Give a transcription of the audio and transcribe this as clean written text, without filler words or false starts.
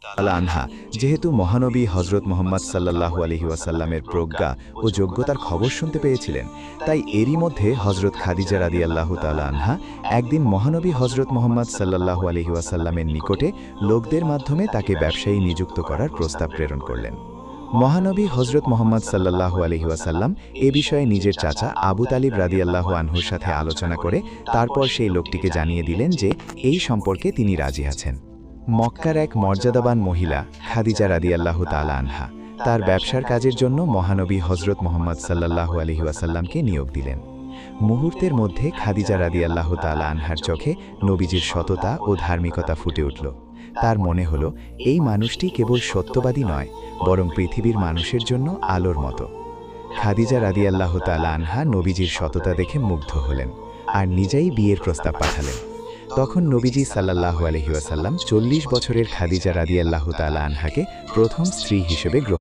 তাআলা আনহা যেহেতু মহানবী হযরত মুহাম্মদ সাল্লাল্লাহু আলাইহি ওয়াসাল্লামের প্রজ্ঞা ও যোগ্যতার খবর শুনতে পেয়েছিলেন, তাই এরই মধ্যে হযরত খাদিজা রাদিয়াল্লাহু তাআলা আনহা একদিন মহানবী হযরত মুহাম্মদ সাল্লাল্লাহু আলাইহি ওয়াসাল্লামের নিকটে লোকদের মাধ্যমে তাকে ব্যবসায়ী নিযুক্ত করার প্রস্তাব প্রেরণ করলেন। মহানবী হযরত মুহাম্মদ সাল্লাল্লাহু আলাইহি ওয়াসাল্লাম এ বিষয়ে নিজের চাচা আবু তালিব রাদিয়াল্লাহু আনহুর সাথে আলোচনা করে তারপর সেই লোকটিকে জানিয়ে দিলেন যে এই সম্পর্কে তিনি রাজি আছেন। মক্কার এক মর্যাদাবান মহিলা খাদিজা রাদিয়াল্লাহু তাআলা আনহা তার ব্যবসার কাজের জন্য মহানবী হযরত মুহাম্মদ সাল্লাল্লাহু আলাইহি ওয়াসাল্লামকে নিয়োগ দিলেন। মুহূর্তের মধ্যে খাদিজা রাদিয়াল্লাহু তাআলা আনহার চোখে নবীজির সততা ও ধার্মিকতা ফুটে উঠল। তার মনে হলো এই মানুষটি কেবল সত্যবাদী নয়, বরং পৃথিবীর মানুষের জন্য আলোর মতো। খাদিজা রাদিয়াল্লাহু তাআলা আনহা নবীজির সততা দেখে মুগ্ধ হলেন আর নিজেই বিয়ের প্রস্তাব পাঠালেন। তখন নবীজি সাল্লাল্লাহু আলাইহি ওয়াসাল্লাম 40 বছরের খাদিজা রাদিয়াল্লাহু তাআলা আনহাকে প্রথম স্ত্রী হিসেবে গ্রহণ